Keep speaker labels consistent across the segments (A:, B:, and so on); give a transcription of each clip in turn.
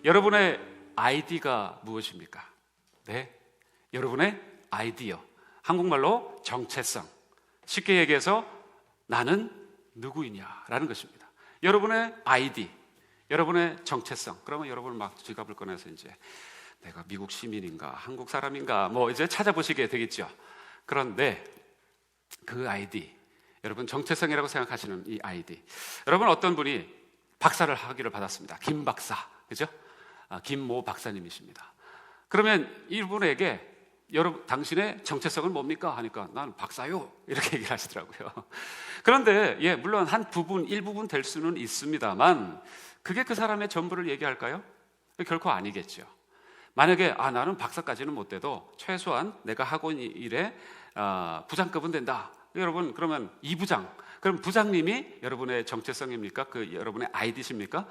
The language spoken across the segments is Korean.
A: 여러분의 아이디가 무엇입니까? 네, 여러분의 아이디어, 한국말로 정체성. 쉽게 얘기해서 나는 누구이냐라는 것입니다. 여러분의 아이디, 여러분의 정체성. 그러면 여러분 막 지갑을 꺼내서 이제 내가 미국 시민인가, 한국 사람인가, 뭐 이제 찾아보시게 되겠죠. 그런데 그 아이디, 여러분 정체성이라고 생각하시는 이 아이디, 여러분 어떤 분이 박사를 학위를 받았습니다. 김 박사, 그죠? 김모 박사님이십니다. 그러면 이분에게 여러분 당신의 정체성은 뭡니까? 하니까 나는 박사요, 이렇게 얘기를 하시더라고요. 그런데 물론 한 부분, 일부분 될 수는 있습니다만 그게 그 사람의 전부를 얘기할까요? 결코 아니겠죠. 만약에 나는 박사까지는 못 돼도 최소한 내가 하고 있는 일에 부장급은 된다. 여러분 그러면 2부장, 그럼 부장님이 여러분의 정체성입니까? 그 여러분의 아이디십니까?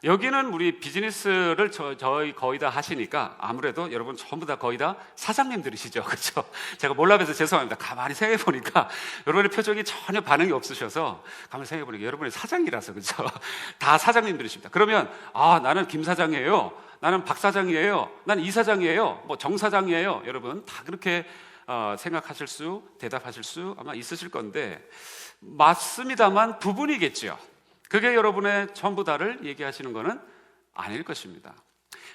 A: 여기는 우리 비즈니스를 저희 거의 다 하시니까 아무래도 여러분 전부 다 거의 다 사장님들이시죠, 그렇죠? 제가 몰라봬서 죄송합니다. 가만히 생각해 보니까 여러분의 표정이 전혀 반응이 없으셔서 가만히 생각해 보니까 여러분이 사장이라서, 그렇죠? 다 사장님들이십니다. 그러면 나는 김 사장이에요, 나는 박 사장이에요, 나는 이 사장이에요, 뭐 정 사장이에요. 여러분 다 그렇게 생각하실 수, 대답하실 수 아마 있으실 건데 맞습니다만 부분이겠죠. 그게 여러분의 전부 다를 얘기하시는 것은 아닐 것입니다.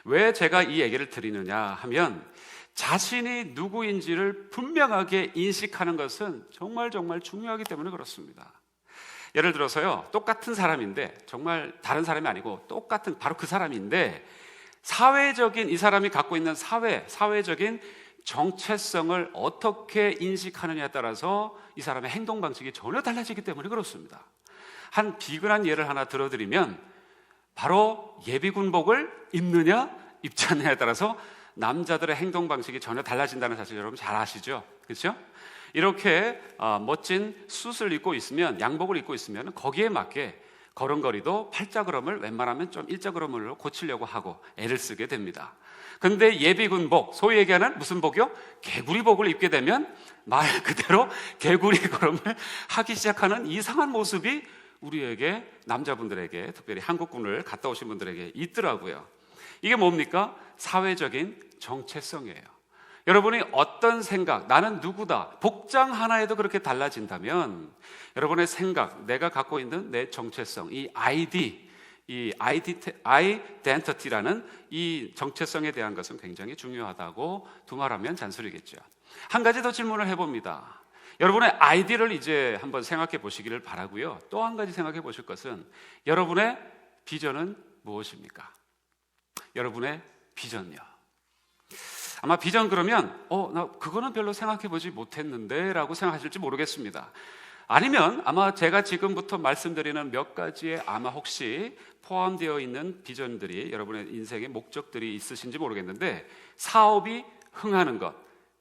A: 왜 제가 이 얘기를 드리느냐 하면 자신이 누구인지를 분명하게 인식하는 것은 정말 중요하기 때문에 그렇습니다. 예를 들어서요, 똑같은 사람인데 정말 다른 사람이 아니고 똑같은 바로 그 사람인데 사회적인 이 사람이 갖고 있는 사회적인 정체성을 어떻게 인식하느냐에 따라서 이 사람의 행동 방식이 전혀 달라지기 때문에 그렇습니다. 한 비근한 예를 하나 들어드리면 바로 예비군복을 입느냐 입지 않느냐에 따라서 남자들의 행동 방식이 전혀 달라진다는 사실 여러분 잘 아시죠? 그렇죠? 이렇게 멋진 숫을 입고 있으면, 양복을 입고 있으면 거기에 맞게 걸음걸이도 팔자걸음을 웬만하면 좀 일자걸음으로 고치려고 하고 애를 쓰게 됩니다. 근데 예비군복, 소위 얘기하는 무슨 복이요? 개구리복을 입게 되면 말 그대로 개구리 걸음을 하기 시작하는 이상한 모습이 우리에게, 남자분들에게, 특별히 한국군을 갔다 오신 분들에게 있더라고요. 이게 뭡니까? 사회적인 정체성이에요. 여러분이 어떤 생각, 나는 누구다, 복장 하나에도 그렇게 달라진다면 여러분의 생각, 내가 갖고 있는 내 정체성, 이 아이덴티티라는 이 정체성에 대한 것은 굉장히 중요하다고 두말하면 잔소리겠죠. 한 가지 더 질문을 해봅니다. 여러분의 아이디를 이제 한번 생각해 보시기를 바라고요. 또 한 가지 생각해 보실 것은 여러분의 비전은 무엇입니까? 여러분의 비전요. 아마 비전 그러면 나 그거는 별로 생각해 보지 못했는데 라고 생각하실지 모르겠습니다. 아니면 아마 제가 지금부터 말씀드리는 몇 가지에 아마 혹시 포함되어 있는 비전들이, 여러분의 인생의 목적들이 있으신지 모르겠는데 사업이 흥하는 것,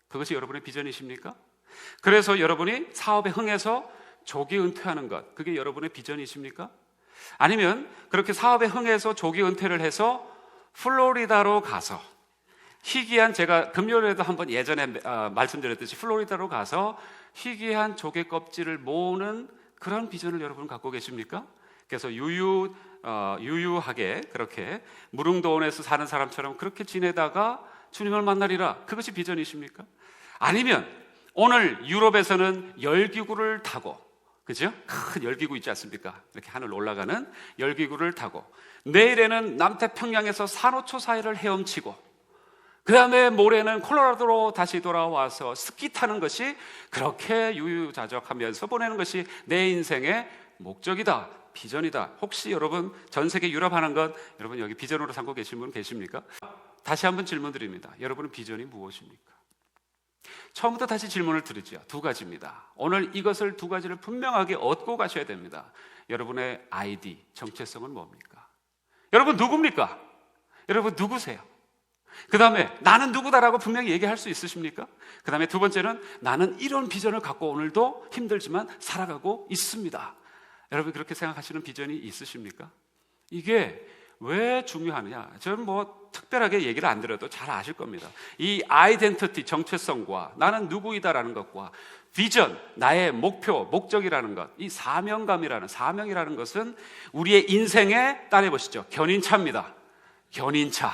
A: 그것이 여러분의 비전이십니까? 그래서 여러분이 사업에 흥해서 조기 은퇴하는 것, 그게 여러분의 비전이십니까? 아니면 그렇게 사업에 흥해서 조기 은퇴를 해서 플로리다로 가서 희귀한, 제가 금요일에도 한번 예전에 말씀드렸듯이 플로리다로 가서 희귀한 조개 껍질을 모으는 그런 비전을 여러분 갖고 계십니까? 그래서 유유하게 그렇게 무릉도원에서 사는 사람처럼 그렇게 지내다가 주님을 만나리라, 그것이 비전이십니까? 아니면 오늘 유럽에서는 열기구를 타고, 그죠? 큰 열기구 있지 않습니까? 이렇게 하늘 올라가는 열기구를 타고 내일에는 남태평양에서 산호초 사이를 헤엄치고 그 다음에 모레는 콜로라도로 다시 돌아와서 스키 타는 것이, 그렇게 유유자적하면서 보내는 것이 내 인생의 목적이다, 비전이다. 혹시 여러분 전 세계 유럽 하는 것 여러분 여기 비전으로 삼고 계신 분 계십니까? 다시 한번 질문 드립니다. 여러분의 비전이 무엇입니까? 처음부터 다시 질문을 드리죠. 두 가지입니다. 오늘 이것을 두 가지를 분명하게 얻고 가셔야 됩니다. 여러분의 아이디, 정체성은 뭡니까? 여러분 누굽니까? 여러분 누구세요? 그 다음에 나는 누구다라고 분명히 얘기할 수 있으십니까? 그 다음에 두 번째는 나는 이런 비전을 갖고 오늘도 힘들지만 살아가고 있습니다. 여러분 그렇게 생각하시는 비전이 있으십니까? 이게 왜 중요하느냐? 저는 뭐 특별하게 얘기를 안 드려도 잘 아실 겁니다. 이 아이덴티티, 정체성과 나는 누구이다라는 것과 비전, 나의 목표, 목적이라는 것, 이 사명이라는 것은 우리의 인생에 따라해보시죠, 견인차입니다. 견인차,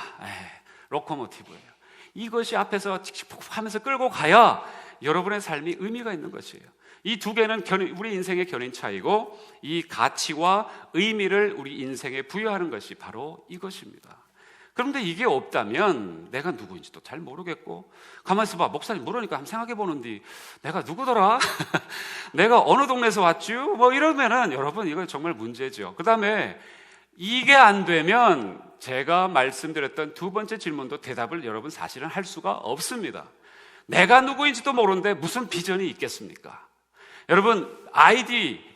A: 로코모티브예요. 이것이 앞에서 칙칙폭폭 하면서 끌고 가야 여러분의 삶이 의미가 있는 것이에요. 이 두 개는 우리 인생의 견인차이고, 이 가치와 의미를 우리 인생에 부여하는 것이 바로 이것입니다. 그런데 이게 없다면 내가 누구인지도 잘 모르겠고, 가만히 있어봐, 목사님 물으니까 한번 생각해 보는데 내가 누구더라? 내가 어느 동네에서 왔죠? 뭐 이러면은 여러분 이건 정말 문제죠. 그 다음에 이게 안 되면 제가 말씀드렸던 두 번째 질문도 대답을 여러분 사실은 할 수가 없습니다. 내가 누구인지도 모르는데 무슨 비전이 있겠습니까? 여러분,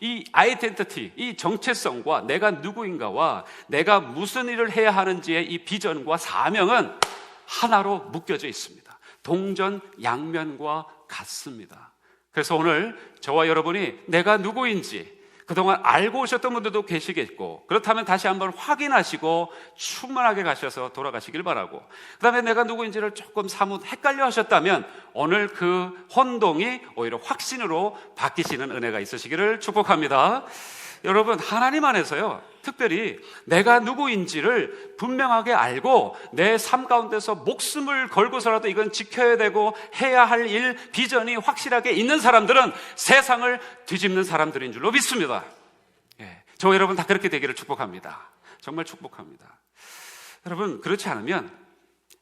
A: 이 아이덴티티, 이 정체성과 내가 누구인가와 내가 무슨 일을 해야 하는지의 이 비전과 사명은 하나로 묶여져 있습니다. 동전 양면과 같습니다. 그래서 오늘 저와 여러분이 내가 누구인지 그동안 알고 오셨던 분들도 계시겠고, 그렇다면 다시 한번 확인하시고 충만하게 가셔서 돌아가시길 바라고, 그 다음에 내가 누구인지를 조금 사뭇 헷갈려 하셨다면 오늘 그 혼동이 오히려 확신으로 바뀌시는 은혜가 있으시기를 축복합니다. 여러분, 하나님 안에서요, 특별히 내가 누구인지를 분명하게 알고 내 삶 가운데서 목숨을 걸고서라도 이건 지켜야 되고 해야 할 일, 비전이 확실하게 있는 사람들은 세상을 뒤집는 사람들인 줄로 믿습니다. 저 여러분 다 그렇게 되기를 축복합니다. 정말 축복합니다. 여러분, 그렇지 않으면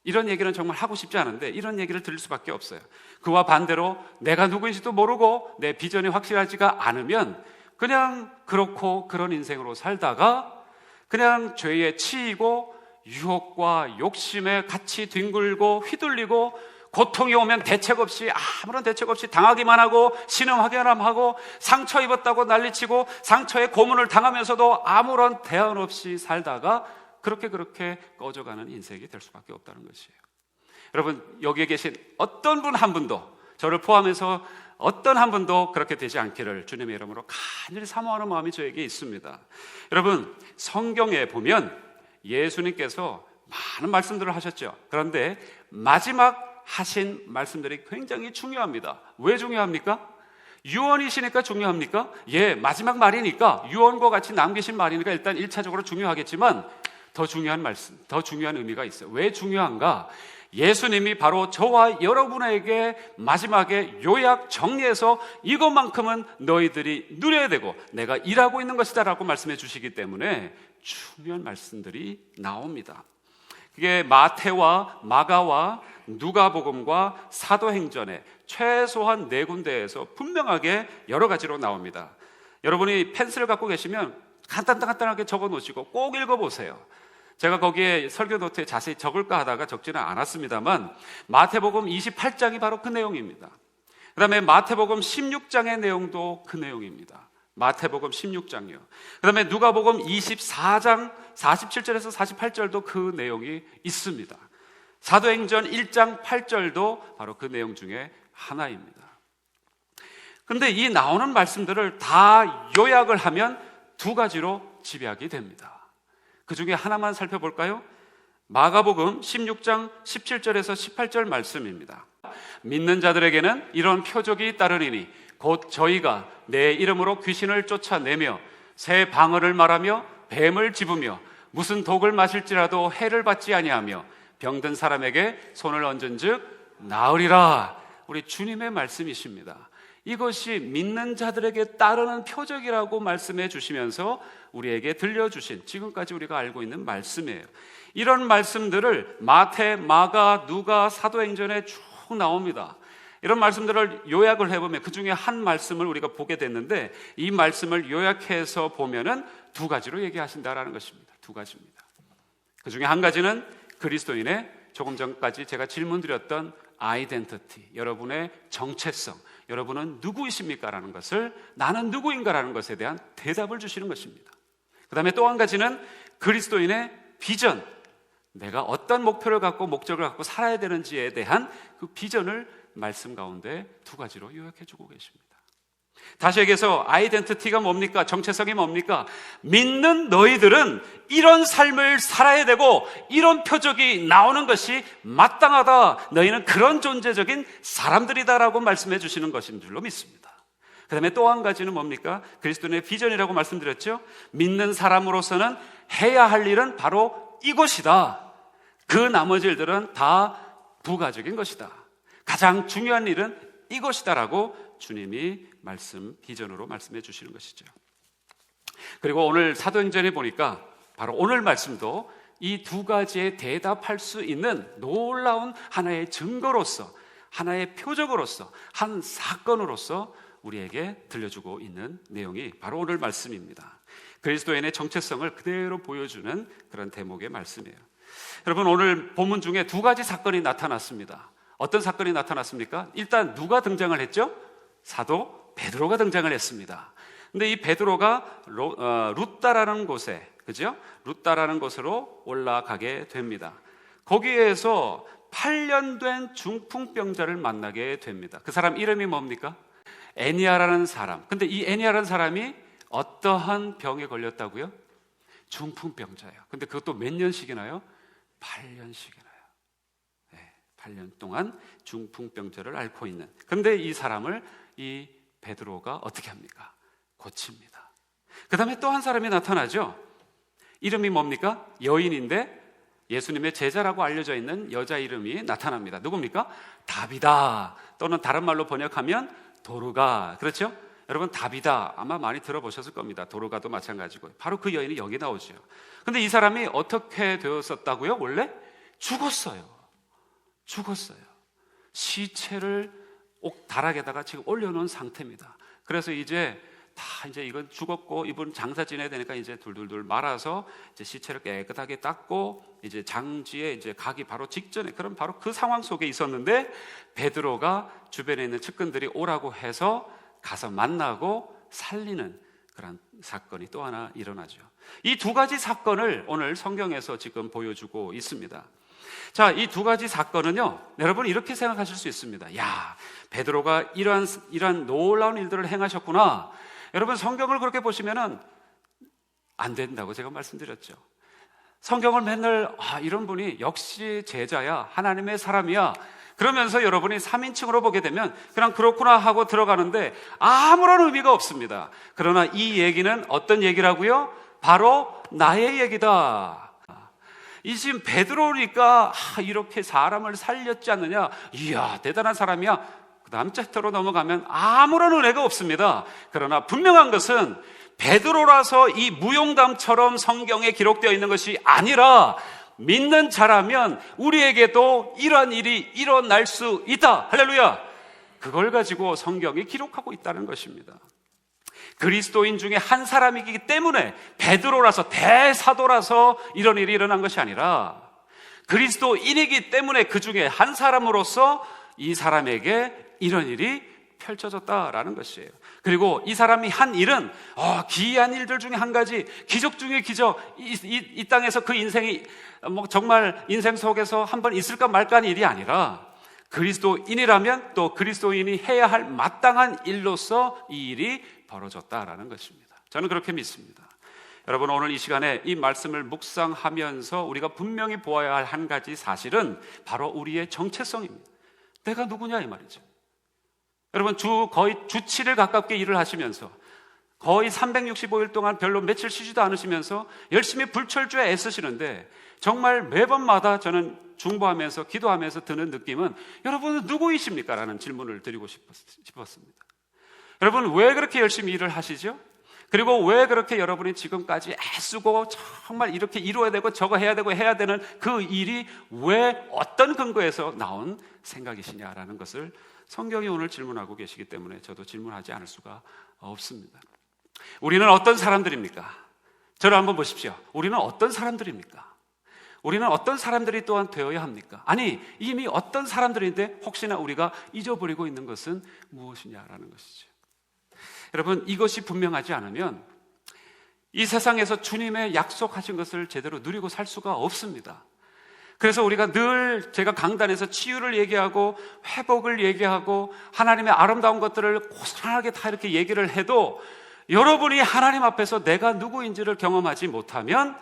A: 이런 얘기는 정말 하고 싶지 않은데 이런 얘기를 들을 수밖에 없어요. 그와 반대로 내가 누구인지도 모르고 내 비전이 확실하지가 않으면 그냥 그렇고 그런 인생으로 살다가 그냥 죄에 치이고 유혹과 욕심에 같이 뒹굴고 휘둘리고, 고통이 오면 대책 없이, 아무런 대책 없이 당하기만 하고 신음하기만 하고 상처 입었다고 난리치고 상처에 고문을 당하면서도 아무런 대안 없이 살다가 그렇게 꺼져가는 인생이 될 수밖에 없다는 것이에요. 여러분, 여기에 계신 어떤 분 한 분도, 저를 포함해서 어떤 한 분도 그렇게 되지 않기를 주님의 이름으로 간절히 사모하는 마음이 저에게 있습니다. 여러분, 성경에 보면 예수님께서 많은 말씀들을 하셨죠. 그런데 마지막 하신 말씀들이 굉장히 중요합니다. 왜 중요합니까? 유언이시니까 중요합니까? 마지막 말이니까, 유언과 같이 남기신 말이니까 일단 1차적으로 중요하겠지만 더 중요한 말씀, 더 중요한 의미가 있어요. 왜 중요한가? 예수님이 바로 저와 여러분에게 마지막에 요약 정리해서 이것만큼은 너희들이 누려야 되고 내가 일하고 있는 것이다 라고 말씀해 주시기 때문에 중요한 말씀들이 나옵니다. 그게 마태와 마가와 누가복음과 사도행전의 최소한 4군데에서 분명하게 여러 가지로 나옵니다. 여러분이 펜슬을 갖고 계시면 간단하게 적어 놓으시고 꼭 읽어보세요. 제가 거기에 설교 노트에 자세히 적을까 하다가 적지는 않았습니다만 마태복음 28장이 바로 그 내용입니다. 그 다음에 마태복음 16장의 내용도 그 내용입니다. 마태복음 16장이요. 그 다음에 누가복음 24장 47절에서 48절도 그 내용이 있습니다. 사도행전 1장 8절도 바로 그 내용 중에 하나입니다. 그런데 이 나오는 말씀들을 다 요약을 하면 2가지로 집약이 됩니다. 그 중에 하나만 살펴볼까요? 마가복음 16장 17절에서 18절 말씀입니다. 믿는 자들에게는 이런 표적이 따르리니 곧 저희가 내 이름으로 귀신을 쫓아내며 새 방언을 말하며 뱀을 집으며 무슨 독을 마실지라도 해를 받지 아니하며 병든 사람에게 손을 얹은즉 나으리라. 우리 주님의 말씀이십니다. 이것이 믿는 자들에게 따르는 표적이라고 말씀해 주시면서 우리에게 들려주신, 지금까지 우리가 알고 있는 말씀이에요. 이런 말씀들을 마태, 마가, 누가, 사도행전에 쭉 나옵니다. 이런 말씀들을 요약을 해보면 그 중에 한 말씀을 우리가 보게 됐는데, 이 말씀을 요약해서 보면은 2가지로 얘기하신다라는 것입니다. 2가지입니다. 그 중에 한 가지는 그리스도인의, 조금 전까지 제가 질문드렸던 아이덴티티, 여러분의 정체성, 여러분은 누구이십니까? 라는 것을, 나는 누구인가? 라는 것에 대한 대답을 주시는 것입니다. 그 다음에 또 한 가지는 그리스도인의 비전, 내가 어떤 목표를 갖고 목적을 갖고 살아야 되는지에 대한 그 비전을 말씀 가운데 2가지로 요약해 주고 계십니다. 다시 얘기해서 아이덴티티가 뭡니까? 정체성이 뭡니까? 믿는 너희들은 이런 삶을 살아야 되고 이런 표적이 나오는 것이 마땅하다. 너희는 그런 존재적인 사람들이다라고 말씀해 주시는 것인 줄로 믿습니다. 그 다음에 또 한 가지는 뭡니까? 그리스도인의 비전이라고 말씀드렸죠. 믿는 사람으로서는 해야 할 일은 바로 이것이다. 그 나머지 일들은 다 부가적인 것이다. 가장 중요한 일은 이것이다라고 주님이 비전으로 말씀해 주시는 것이죠. 그리고 오늘 사도행전에 보니까 바로 오늘 말씀도 이 두 가지에 대답할 수 있는 놀라운 하나의 증거로서, 하나의 표적으로서, 한 사건으로서 우리에게 들려주고 있는 내용이 바로 오늘 말씀입니다. 그리스도인의 정체성을 그대로 보여주는 그런 대목의 말씀이에요. 여러분, 오늘 본문 중에 두 가지 사건이 나타났습니다. 어떤 사건이 나타났습니까? 일단 누가 등장을 했죠? 사도 베드로가 등장을 했습니다. 근데 이 베드로가 루다라는 곳에, 그죠? 루다라는 곳으로 올라가게 됩니다. 거기에서 8년 된 중풍병자를 만나게 됩니다. 그 사람 이름이 뭡니까? 애니아라는 사람. 근데 이 애니아라는 사람이 어떠한 병에 걸렸다고요? 중풍병자예요. 근데 그것도 몇 년씩이나요? 8년씩이나요. 8년 동안 중풍병자를 앓고 있는. 근데 이 사람을 이 베드로가 어떻게 합니까? 고칩니다. 그 다음에 또 한 사람이 나타나죠. 이름이 뭡니까? 여인인데 예수님의 제자라고 알려져 있는 여자 이름이 나타납니다. 누굽니까? 다비다, 또는 다른 말로 번역하면 도르가. 그렇죠? 여러분, 다비다 아마 많이 들어보셨을 겁니다. 도르가도 마찬가지고. 바로 그 여인이 여기 나오죠. 근데 이 사람이 어떻게 되었었다고요? 원래 죽었어요. 시체를 옥다락에다가 지금 올려놓은 상태입니다. 그래서 이제 이건 죽었고 이분 장사 지내야 되니까 이제 둘둘둘 말아서 이제 시체를 깨끗하게 닦고 이제 장지에 이제 가기 바로 직전에, 그럼 바로 그 상황 속에 있었는데 베드로가 주변에 있는 측근들이 오라고 해서 가서 만나고 살리는 그런 사건이 또 하나 일어나죠. 이 두 가지 사건을 오늘 성경에서 지금 보여주고 있습니다. 자, 이 두 가지 사건은요, 여러분 이렇게 생각하실 수 있습니다. 야, 베드로가 이러한 놀라운 일들을 행하셨구나. 여러분, 성경을 그렇게 보시면은 안 된다고 제가 말씀드렸죠. 성경을 맨날 이런 분이 역시 제자야, 하나님의 사람이야, 그러면서 여러분이 3인칭으로 보게 되면 그냥 그렇구나 하고 들어가는데 아무런 의미가 없습니다. 그러나 이 얘기는 어떤 얘기라고요? 바로 나의 얘기다. 이 지금 베드로니까 이렇게 사람을 살렸지 않느냐, 이야 대단한 사람이야, 그 다음 챕터로 넘어가면 아무런 은혜가 없습니다. 그러나 분명한 것은 베드로라서 이 무용담처럼 성경에 기록되어 있는 것이 아니라 믿는 자라면 우리에게도 이러한 일이 일어날 수 있다. 할렐루야. 그걸 가지고 성경이 기록하고 있다는 것입니다. 그리스도인 중에 한 사람이기 때문에, 베드로라서 대사도라서 이런 일이 일어난 것이 아니라 그리스도인이기 때문에 그 중에 한 사람으로서 이 사람에게 이런 일이 펼쳐졌다라는 것이에요. 그리고 이 사람이 한 일은 기이한 일들 중에 한 가지, 기적 중에 기적, 이 땅에서 그 인생이 정말 인생 속에서 한번 있을까 말까 하는 일이 아니라 그리스도인이라면 또 그리스도인이 해야 할 마땅한 일로서 이 일이 벌어졌다라는 것입니다. 저는 그렇게 믿습니다. 여러분, 오늘 이 시간에 이 말씀을 묵상하면서 우리가 분명히 보아야 할 한 가지 사실은 바로 우리의 정체성입니다. 내가 누구냐 이 말이죠. 여러분, 거의 주 7일 가깝게 일을 하시면서 거의 365일 동안 별로 며칠 쉬지도 않으시면서 열심히 불철주에 애쓰시는데 정말 매번마다 저는 중보하면서 기도하면서 드는 느낌은, 여러분은 누구이십니까? 라는 질문을 드리고 싶었습니다. 여러분, 왜 그렇게 열심히 일을 하시죠? 그리고 왜 그렇게 여러분이 지금까지 애쓰고 정말 이렇게 이루어야 되고 저거 해야 되고 해야 되는 그 일이 왜 어떤 근거에서 나온 생각이시냐라는 것을 성경이 오늘 질문하고 계시기 때문에 저도 질문하지 않을 수가 없습니다. 우리는 어떤 사람들입니까? 저를 한번 보십시오. 우리는 어떤 사람들입니까? 우리는 어떤 사람들이 또한 되어야 합니까? 아니, 이미 어떤 사람들인데 혹시나 우리가 잊어버리고 있는 것은 무엇이냐라는 것이죠. 여러분, 이것이 분명하지 않으면 이 세상에서 주님의 약속하신 것을 제대로 누리고 살 수가 없습니다. 그래서 우리가 늘, 제가 강단에서 치유를 얘기하고 회복을 얘기하고 하나님의 아름다운 것들을 고스란하게 다 이렇게 얘기를 해도 여러분이 하나님 앞에서 내가 누구인지를 경험하지 못하면,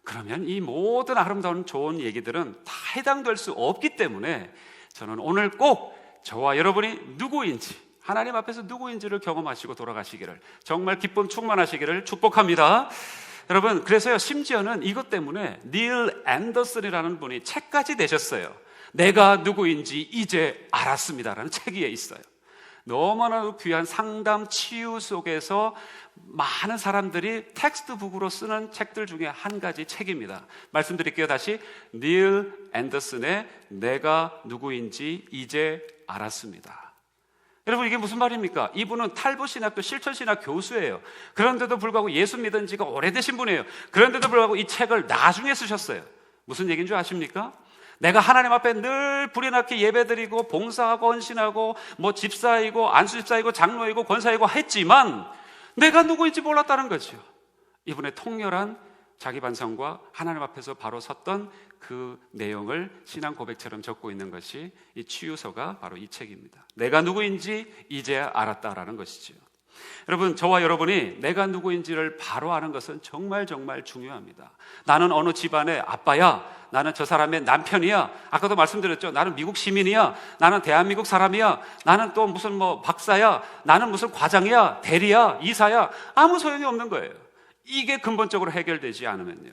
A: 그러면 이 모든 아름다운 좋은 얘기들은 다 해당될 수 없기 때문에 저는 오늘 꼭 저와 여러분이 누구인지, 하나님 앞에서 누구인지를 경험하시고 돌아가시기를, 정말 기쁨 충만하시기를 축복합니다. 여러분, 그래서요, 심지어는 이것 때문에 닐 앤더슨이라는 분이 책까지 내셨어요. 내가 누구인지 이제 알았습니다라는 책이 있어요. 너무나 귀한 상담 치유 속에서 많은 사람들이 텍스트북으로 쓰는 책들 중에 한 가지 책입니다. 말씀드릴게요. 다시, 닐 앤더슨의 내가 누구인지 이제 알았습니다. 여러분, 이게 무슨 말입니까? 이분은 탈북신학교 실천신학 교수예요. 그런데도 불구하고 예수 믿은 지가 오래되신 분이에요. 그런데도 불구하고 이 책을 나중에 쓰셨어요. 무슨 얘기인 줄 아십니까? 내가 하나님 앞에 늘 불이 나게 예배드리고 봉사하고 헌신하고 뭐 집사이고 안수집사이고 장로이고 권사이고 했지만 내가 누구인지 몰랐다는 거죠. 이분의 통렬한 자기 반성과 하나님 앞에서 바로 섰던 그 내용을 신앙 고백처럼 적고 있는 것이 이 치유서가 바로 이 책입니다. 내가 누구인지 이제 알았다라는 것이죠. 여러분, 저와 여러분이 내가 누구인지를 바로 아는 것은 정말 중요합니다. 나는 어느 집안의 아빠야, 나는 저 사람의 남편이야, 아까도 말씀드렸죠. 나는 미국 시민이야, 나는 대한민국 사람이야, 나는 또 무슨 뭐 박사야, 나는 무슨 과장이야, 대리야, 이사야, 아무 소용이 없는 거예요. 이게 근본적으로 해결되지 않으면요.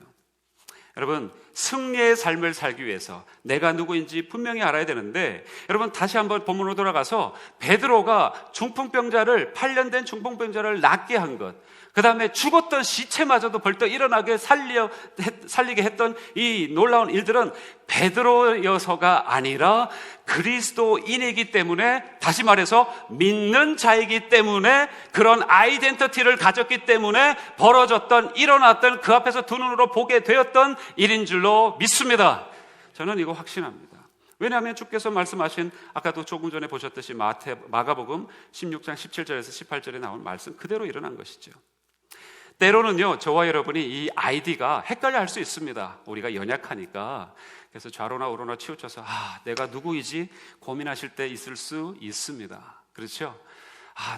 A: 여러분, 승리의 삶을 살기 위해서 내가 누구인지 분명히 알아야 되는데, 여러분 다시 한번 본문으로 돌아가서 베드로가 중풍병자를 8년 된 중풍병자를 낫게 한 것, 그 다음에 죽었던 시체마저도 벌떡 일어나게 살리게 했던 이 놀라운 일들은 베드로여서가 아니라 그리스도인이기 때문에, 다시 말해서 믿는 자이기 때문에, 그런 아이덴티티를 가졌기 때문에 벌어졌던, 일어났던, 그 앞에서 두 눈으로 보게 되었던 일인 줄로 믿습니다. 저는 이거 확신합니다. 왜냐하면 주께서 말씀하신, 아까도 조금 전에 보셨듯이 마가복음 16장 17절에서 18절에 나온 말씀 그대로 일어난 것이죠. 때로는요, 저와 여러분이 이 아이디가 헷갈려 할 수 있습니다. 우리가 연약하니까. 그래서 좌로나 우로나 치우쳐서 내가 누구이지 고민하실 때 있을 수 있습니다. 그렇죠?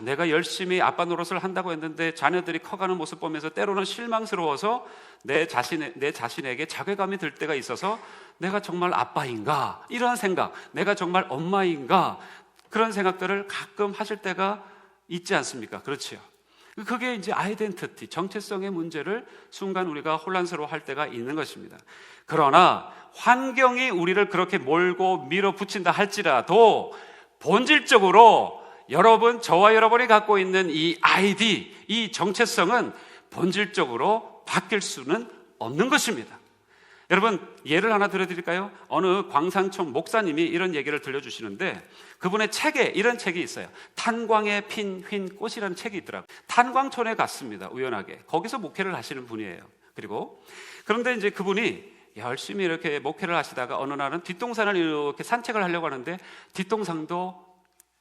A: 내가 열심히 아빠 노릇을 한다고 했는데 자녀들이 커가는 모습 보면서 때로는 실망스러워서 내 자신에게 자괴감이 들 때가 있어서 내가 정말 아빠인가? 이런 생각, 내가 정말 엄마인가? 그런 생각들을 가끔 하실 때가 있지 않습니까? 그렇죠? 그게 이제 아이덴티티, 정체성의 문제를 순간 우리가 혼란스러워할 때가 있는 것입니다. 그러나 환경이 우리를 그렇게 몰고 밀어붙인다 할지라도 본질적으로 저와 여러분이 갖고 있는 이 아이디, 이 정체성은 본질적으로 바뀔 수는 없는 것입니다. 여러분, 예를 하나 들어드릴까요? 어느 광산촌 목사님이 이런 얘기를 들려주시는데, 그분의 책에 이런 책이 있어요. 탄광에 핀 휜 꽃이라는 책이 있더라고요. 탄광촌에 갔습니다. 우연하게. 거기서 목회를 하시는 분이에요. 그런데 이제 그분이 열심히 이렇게 목회를 하시다가 어느 날은 뒷동산을 이렇게 산책을 하려고 하는데 뒷동산도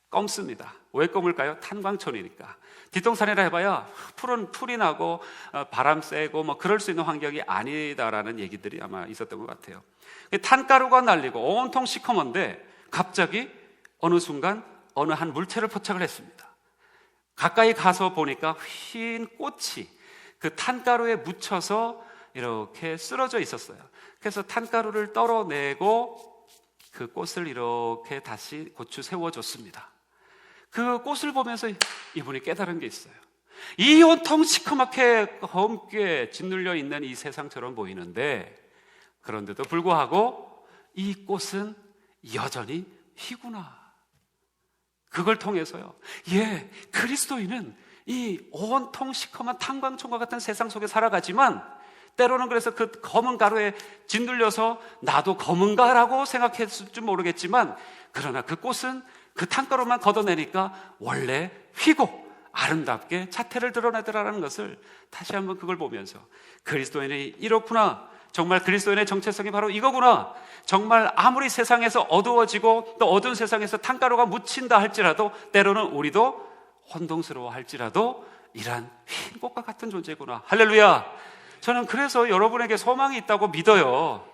A: 검습니다. 왜 검을까요? 탄광촌이니까. 뒷동산이라 해봐야 풀이 나고 바람 쐬고 뭐 그럴 수 있는 환경이 아니다라는 얘기들이 아마 있었던 것 같아요. 탄가루가 날리고 온통 시커먼데 갑자기 어느 순간 어느 한 물체를 포착을 했습니다. 가까이 가서 보니까 흰 꽃이 그 탄가루에 묻혀서 이렇게 쓰러져 있었어요. 그래서 탄가루를 떨어내고 그 꽃을 이렇게 다시 고추 세워줬습니다. 그 꽃을 보면서 이분이 깨달은 게 있어요. 이 온통 시커멓게 검게 짓눌려 있는 이 세상처럼 보이는데, 그런데도 불구하고 이 꽃은 여전히 희구나. 그걸 통해서요, 그리스도인은 이 온통 시커먼 탄광촌과 같은 세상 속에 살아가지만, 때로는 그래서 그 검은 가루에 짓눌려서 나도 검은가라고 생각했을지 모르겠지만, 그러나 그 꽃은 그 탄가루만 걷어내니까 원래 휘고 아름답게 자태를 드러내더라는 것을 다시 한번 그걸 보면서, 그리스도인이 이렇구나, 정말 그리스도인의 정체성이 바로 이거구나, 정말 아무리 세상에서 어두워지고 또 어두운 세상에서 탄가루가 묻힌다 할지라도 때로는 우리도 혼동스러워 할지라도 이러한 흰 꽃과 같은 존재구나. 할렐루야. 저는 그래서 여러분에게 소망이 있다고 믿어요.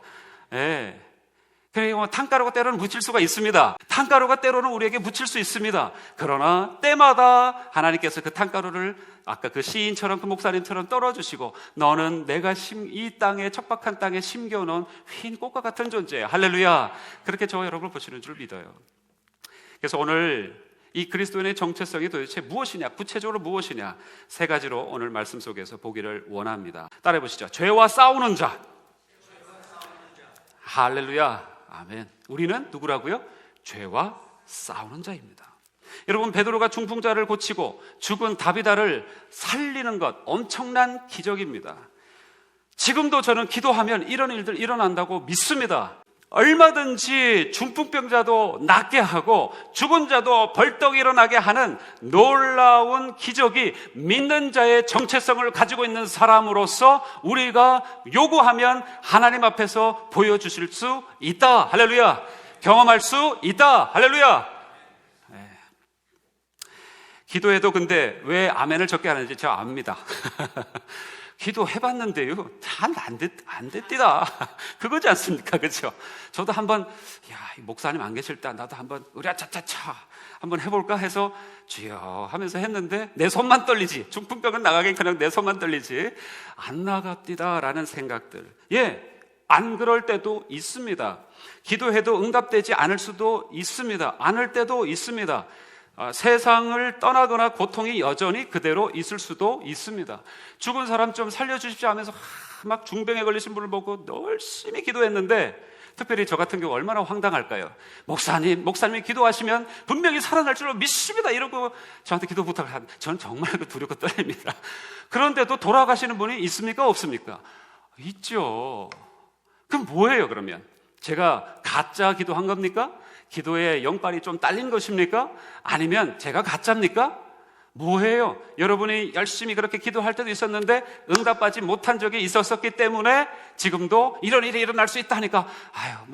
A: 그리고 탄가루가 때로는 묻힐 수가 있습니다. 탄가루가 때로는 우리에게 묻힐 수 있습니다. 그러나 때마다 하나님께서 그 탄가루를 아까 그 시인처럼, 그 목사님처럼 떨어주시고, 너는 내가 이 땅에, 척박한 땅에 심겨놓은 흰 꽃과 같은 존재야. 할렐루야. 그렇게 저와 여러분을 보시는 줄 믿어요. 그래서 오늘 이 그리스도인의 정체성이 도대체 무엇이냐, 구체적으로 무엇이냐, 세 가지로 오늘 말씀 속에서 보기를 원합니다. 따라해 보시죠. 죄와 싸우는 자. 할렐루야, 아멘. 우리는 누구라고요? 죄와 싸우는 자입니다. 여러분, 베드로가 중풍자를 고치고 죽은 다비다를 살리는 것, 엄청난 기적입니다. 지금도 저는 기도하면 이런 일들 일어난다고 믿습니다. 얼마든지 중풍병자도 낫게 하고 죽은 자도 벌떡 일어나게 하는 놀라운 기적이 믿는 자의 정체성을 가지고 있는 사람으로서 우리가 요구하면 하나님 앞에서 보여주실 수 있다. 할렐루야. 경험할 수 있다. 할렐루야. 네. 기도해도 근데 왜 아멘을 적게 하는지 제가 압니다. 기도해봤는데요, 안 됐디다. 그거지 않습니까? 그렇죠? 저도 한번, 목사님 안 계실 때 나도 한번 으랴차차차 한번 해볼까 해서 주여 하면서 했는데 내 손만 떨리지. 중풍병은 나가긴 그냥 내 손만 떨리지. 안 나갑디다라는 생각들. 안 그럴 때도 있습니다. 기도해도 응답되지 않을 수도 있습니다. 않을 때도 있습니다. 세상을 떠나거나 고통이 여전히 그대로 있을 수도 있습니다. 죽은 사람 좀 살려주십시오 하면서 막 중병에 걸리신 분을 보고 열심히 기도했는데, 특별히 저 같은 경우 얼마나 황당할까요? 목사님이 기도하시면 분명히 살아날 줄로 믿습니다 이러고 저한테 기도 부탁을 하는데 저는 정말 두렵고 떨립니다. 그런데도 돌아가시는 분이 있습니까? 없습니까? 있죠. 그럼 뭐예요 그러면? 제가 가짜 기도한 겁니까? 기도에 영빨이 좀 딸린 것입니까? 아니면 제가 가짜입니까? 뭐예요? 여러분이 열심히 그렇게 기도할 때도 있었는데 응답받지 못한 적이 있었기 때문에 지금도 이런 일이 일어날 수 있다 하니까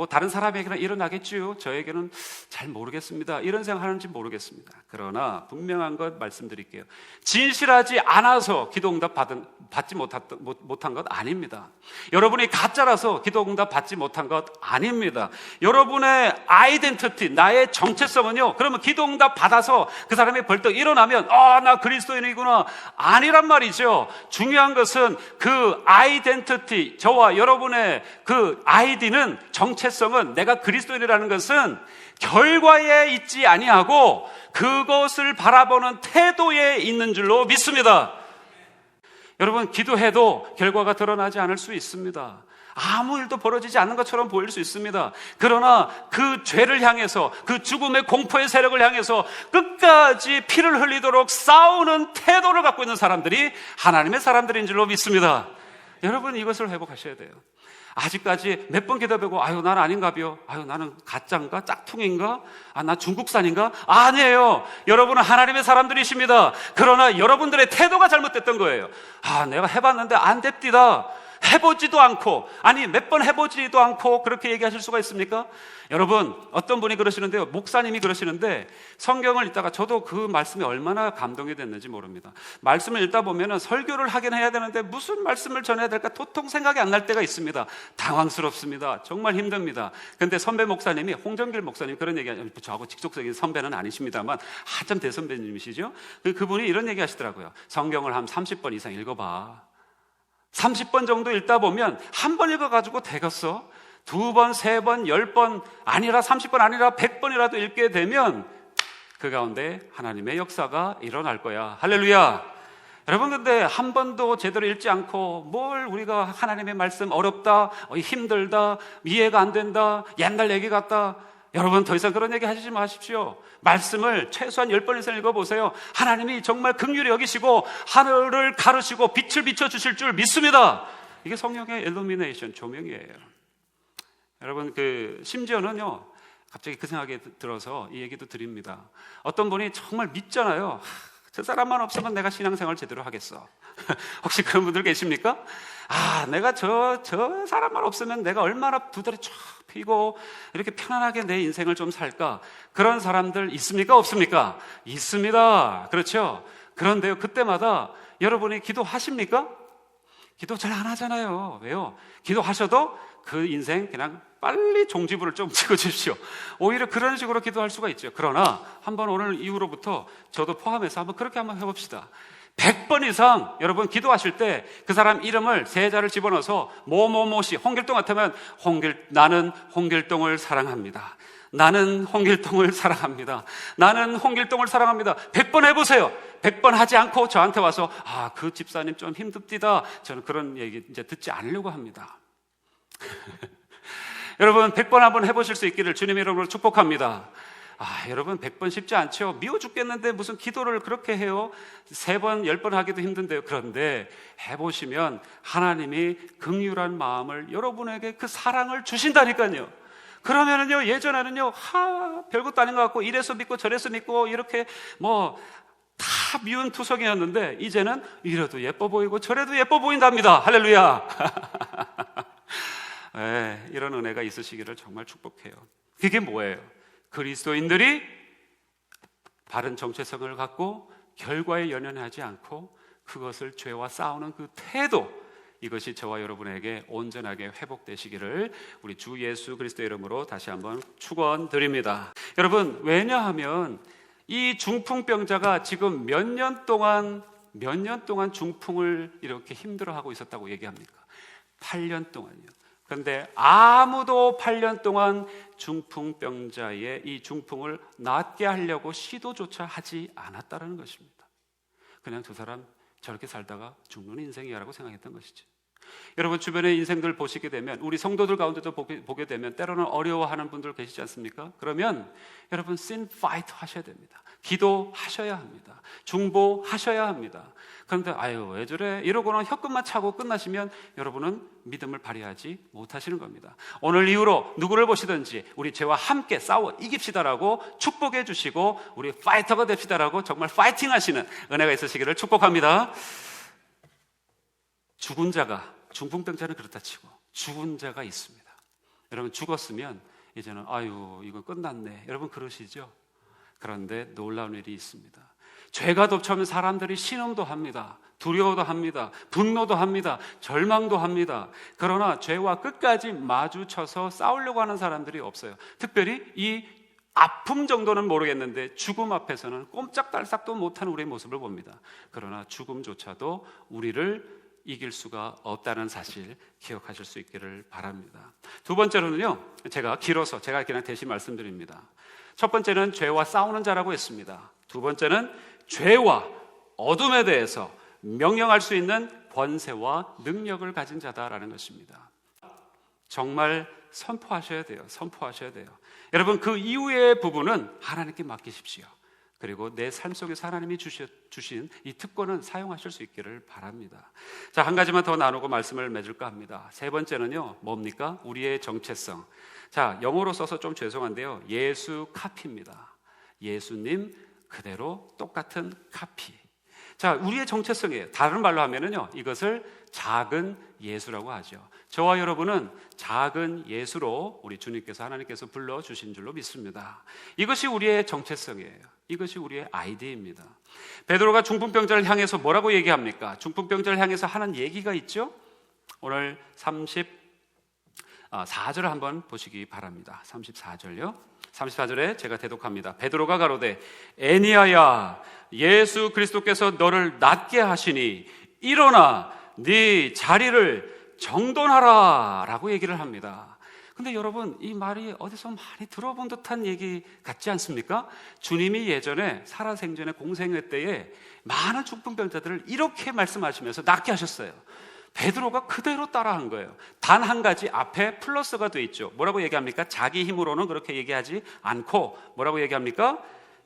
A: 다른 사람에게는 일어나겠지요. 저에게는 잘 모르겠습니다. 이런 생각하는지 모르겠습니다. 그러나 분명한 것 말씀드릴게요. 진실하지 않아서 기도 응답 받지 못한 것 아닙니다. 여러분이 가짜라서 기도 응답 받지 못한 것 아닙니다. 여러분의 아이덴티티, 나의 정체성은요, 그러면 기도 응답 받아서 그 사람이 벌떡 일어나면 나 그리스도인이구나, 아니란 말이죠. 중요한 것은 그 아이덴티티, 저와 여러분의 그 아이디는, 정체성은, 내가 그리스도인이라는 것은 결과에 있지 아니하고 그것을 바라보는 태도에 있는 줄로 믿습니다. 여러분, 기도해도 결과가 드러나지 않을 수 있습니다. 아무 일도 벌어지지 않는 것처럼 보일 수 있습니다. 그러나 그 죄를 향해서, 그 죽음의 공포의 세력을 향해서 끝까지 피를 흘리도록 싸우는 태도를 갖고 있는 사람들이 하나님의 사람들인 줄로 믿습니다. 여러분, 이것을 회복하셔야 돼요. 아직까지 몇 번 기도해보고 나는 아닌가요? 나는 가짜인가? 짝퉁인가? 나 중국산인가? 아니에요. 여러분은 하나님의 사람들이십니다. 그러나 여러분들의 태도가 잘못됐던 거예요. 내가 해봤는데 안 됩디다. 해보지도 않고, 몇 번 해보지도 않고 그렇게 얘기하실 수가 있습니까? 여러분, 어떤 분이 그러시는데요, 목사님이 그러시는데, 성경을 읽다가 저도 그 말씀이 얼마나 감동이 됐는지 모릅니다. 말씀을 읽다 보면 설교를 하긴 해야 되는데 무슨 말씀을 전해야 될까 도통 생각이 안 날 때가 있습니다. 당황스럽습니다. 정말 힘듭니다. 그런데 선배 목사님이, 홍정길 목사님, 그런 얘기, 저하고 직접적인 선배는 아니십니다만 한참 대선배님이시죠. 그분이 이런 얘기 하시더라고요. 성경을 한 30번 이상 읽어봐. 30번 정도 읽다 보면 한 번 읽어가지고 되겠어? 2번, 3번, 10번 아니라 30번 아니라 100번이라도 읽게 되면 그 가운데 하나님의 역사가 일어날 거야. 할렐루야. 여러분, 근데 한 번도 제대로 읽지 않고 뭘 우리가 하나님의 말씀 어렵다, 힘들다, 이해가 안 된다, 옛날 얘기 같다. 여러분, 더 이상 그런 얘기 하시지 마십시오. 말씀을 최소한 10번 이상 읽어보세요. 하나님이 정말 긍휼히 여기시고 하늘을 가르시고 빛을 비춰주실 줄 믿습니다. 이게 성령의 일루미네이션, 조명이에요. 여러분, 심지어는요, 갑자기 그 생각이 들어서 이 얘기도 드립니다. 어떤 분이 정말 믿잖아요. 저 사람만 없으면 내가 신앙생활 제대로 하겠어. 혹시 그런 분들 계십니까? 내가 저 사람만 없으면 내가 얼마나 두 다리 쫙 펴고 이렇게 편안하게 내 인생을 좀 살까? 그런 사람들 있습니까? 없습니까? 있습니다. 그렇죠? 그런데요, 그때마다 여러분이 기도하십니까? 기도 잘 안 하잖아요. 왜요? 기도하셔도 그 인생 그냥 빨리 종지부를 좀 찍어주십시오. 오히려 그런 식으로 기도할 수가 있죠. 그러나 한번 오늘 이후로부터 저도 포함해서 그렇게 한번 해봅시다. 100번 이상 여러분 기도하실 때 그 사람 이름을 세자를 집어넣어서 뭐뭐뭐씨, 홍길동 같으면 나는 홍길동을 사랑합니다. 나는 홍길동을 사랑합니다. 나는 홍길동을 사랑합니다. 100번 해보세요. 100번 하지 않고 저한테 와서 그 집사님 좀 힘듭디다. 저는 그런 얘기 이제 듣지 않으려고 합니다. 여러분 100번 한번 해보실 수 있기를 주님의 이름으로 축복합니다. 여러분 100번 쉽지 않죠. 미워 죽겠는데 무슨 기도를 그렇게 해요. 3번 10번 하기도 힘든데요. 그런데 해보시면 하나님이 긍휼한 마음을 여러분에게 그 사랑을 주신다니까요. 그러면은요, 예전에는요, 별것도 아닌 것 같고, 이래서 믿고 저래서 믿고, 이렇게 다 미운 투성이었는데, 이제는 이래도 예뻐 보이고, 저래도 예뻐 보인답니다. 할렐루야. 네, 이런 은혜가 있으시기를 정말 축복해요. 그게 뭐예요? 그리스도인들이 바른 정체성을 갖고, 결과에 연연하지 않고, 그것을 죄와 싸우는 그 태도, 이것이 저와 여러분에게 온전하게 회복되시기를 우리 주 예수 그리스도의 이름으로 다시 한번 축원드립니다. 여러분, 왜냐하면 이 중풍병자가 지금 몇 년 동안 중풍을 이렇게 힘들어하고 있었다고 얘기합니까? 8년 동안이요. 그런데 아무도 8년 동안 중풍병자의 이 중풍을 낫게 하려고 시도조차 하지 않았다는 것입니다. 그냥 저 사람 저렇게 살다가 죽는 인생이라고 생각했던 것이죠. 여러분 주변의 인생들 보시게 되면, 우리 성도들 가운데도 보게 되면 때로는 어려워하는 분들 계시지 않습니까? 그러면 여러분 sin fight 하셔야 됩니다. 기도하셔야 합니다. 중보하셔야 합니다. 그런데 왜 저래 이러고는 혀끝만 차고 끝나시면 여러분은 믿음을 발휘하지 못하시는 겁니다. 오늘 이후로 누구를 보시든지 우리 죄와 함께 싸워 이깁시다라고 축복해 주시고 우리 파이터가 됩시다라고 정말 파이팅 하시는 은혜가 있으시기를 축복합니다. 죽은 자가, 중풍병자는 그렇다 치고 죽은 자가 있습니다. 여러분 죽었으면 이제는 이거 끝났네, 여러분 그러시죠? 그런데 놀라운 일이 있습니다. 죄가 덮쳐오면 사람들이 신음도 합니다. 두려워도 합니다. 분노도 합니다. 절망도 합니다. 그러나 죄와 끝까지 마주쳐서 싸우려고 하는 사람들이 없어요. 특별히 이 아픔 정도는 모르겠는데 죽음 앞에서는 꼼짝달싹도 못하는 우리의 모습을 봅니다. 그러나 죽음조차도 우리를 이길 수가 없다는 사실 기억하실 수 있기를 바랍니다. 두 번째로는요, 제가 그냥 대신 말씀드립니다. 첫 번째는 죄와 싸우는 자라고 했습니다. 두 번째는 죄와 어둠에 대해서 명령할 수 있는 권세와 능력을 가진 자다라는 것입니다. 정말 선포하셔야 돼요. 여러분 그 이후의 부분은 하나님께 맡기십시오. 그리고 내 삶 속에서 하나님이 주신 이 특권은 사용하실 수 있기를 바랍니다. 자, 한 가지만 더 나누고 말씀을 맺을까 합니다. 세 번째는요, 뭡니까? 우리의 정체성. 자, 영어로 써서 좀 죄송한데요, 예수 카피입니다. 예수님 그대로 똑같은 카피. 자, 우리의 정체성이에요. 다른 말로 하면은요, 이것을 작은 예수라고 하죠. 저와 여러분은 작은 예수로 우리 주님께서, 하나님께서 불러주신 줄로 믿습니다. 이것이 우리의 정체성이에요. 이것이 우리의 아이디입니다. 베드로가 중풍병자를 향해서 뭐라고 얘기합니까? 중풍병자를 향해서 하는 얘기가 있죠. 오늘 34절을 한번 보시기 바랍니다. 34절요. 34절에 제가 대독합니다. 베드로가 가로되 에니야야, 예수 그리스도께서 너를 낫게 하시니 일어나 네 자리를 정돈하라 라고 얘기를 합니다. 근데 여러분, 이 말이 어디서 많이 들어본 듯한 얘기 같지 않습니까? 주님이 예전에 살아생전에 공생애 때에 많은 중풍병자들을 이렇게 말씀하시면서 낫게 하셨어요. 베드로가 그대로 따라한 거예요. 단 한 가지 앞에 플러스가 돼 있죠. 뭐라고 얘기합니까? 자기 힘으로는 그렇게 얘기하지 않고 뭐라고 얘기합니까?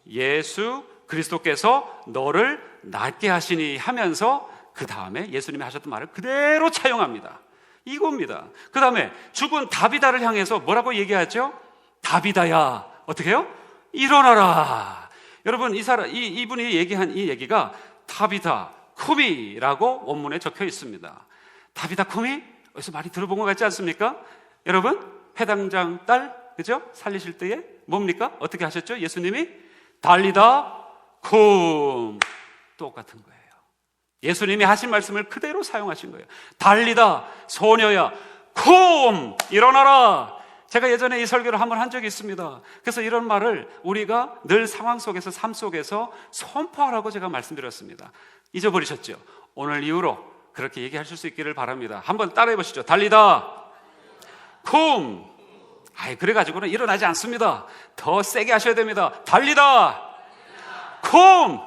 A: 예수 그리스도께서 너를 낫게 하시니 하면서 그 다음에 예수님이 하셨던 말을 그대로 차용합니다. 이겁니다. 그 다음에 죽은 다비다를 향해서 뭐라고 얘기하죠? 다비다야, 어떻게 해요? 일어나라. 여러분, 이분이 얘기한 이 얘기가 타비다 쿠미라고 원문에 적혀 있습니다. 다비다 쿠미? 어디서 많이 들어본 것 같지 않습니까? 여러분, 회당장 딸, 그죠? 살리실 때에 뭡니까? 어떻게 하셨죠? 예수님이 달리다 쿰. 똑같은 거예요. 예수님이 하신 말씀을 그대로 사용하신 거예요. 달리다 소녀야 쿰, 일어나라. 제가 예전에 이 설교를 한번 한 적이 있습니다. 그래서 이런 말을 우리가 늘 상황 속에서, 삶 속에서 선포하라고 제가 말씀드렸습니다. 잊어버리셨죠? 오늘 이후로 그렇게 얘기하실 수 있기를 바랍니다. 한번 따라해 보시죠. 달리다 쿰, 그래가지고는 일어나지 않습니다. 더 세게 하셔야 됩니다. 달리다! 콤!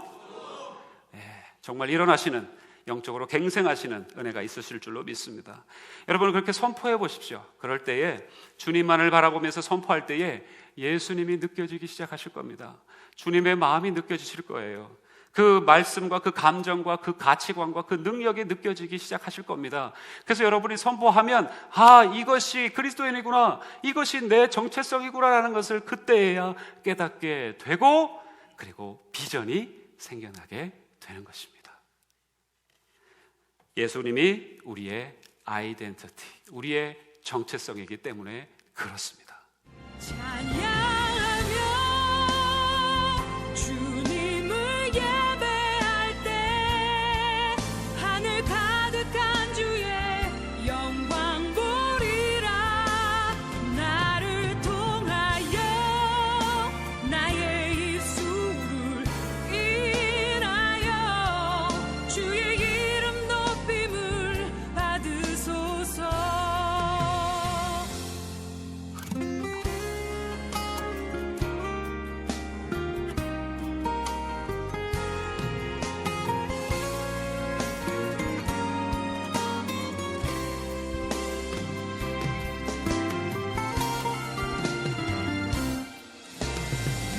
A: 정말 일어나시는, 영적으로 갱생하시는 은혜가 있으실 줄로 믿습니다. 여러분 그렇게 선포해 보십시오. 그럴 때에 주님만을 바라보면서 선포할 때에 예수님이 느껴지기 시작하실 겁니다. 주님의 마음이 느껴지실 거예요. 그 말씀과 그 감정과 그 가치관과 그 능력이 느껴지기 시작하실 겁니다. 그래서 여러분이 선포하면 이것이 그리스도인이구나, 이것이 내 정체성이구나 라는 것을 그때야 깨닫게 되고, 그리고 비전이 생겨나게 되는 것입니다. 예수님이 우리의 아이덴티티, 우리의 정체성이기 때문에 그렇습니다.
B: 찬양하며 주님을 예배할 때 하늘 가득한 주의 영광 보리라. 나를 통하여 나의 입술을 인하여 주의 이름 높임을 받으소서.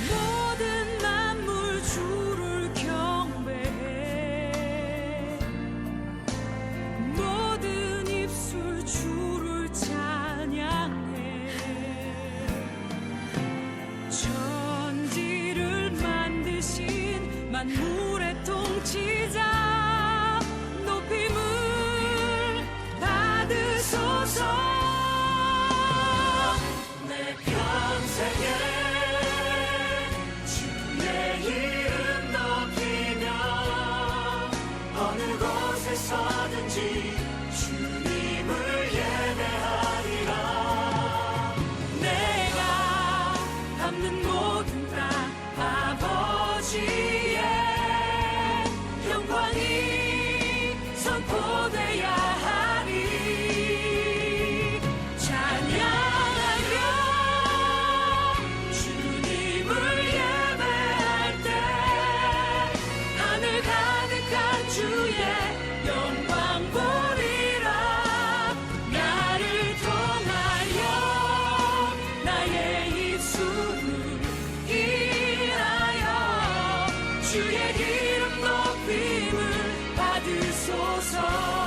B: 모든 만물 주를 경배해. 모든 입술 주를 찬양해. 천지를 만드신 만물의 통치자 높임을 받으소서. 내 평생에 주의 이름 높이며 어느 곳에서든지 주님을 예배하리라. 내가 밟는 모든 땅 아버지의 영광이 선포돼야 하리. 찬양하며 주님을 예배할 때 하늘 가득한 주의 영광 보리라. 나를 통하여 나의 입술을 인하여 주의 이름 높임을 받으소서.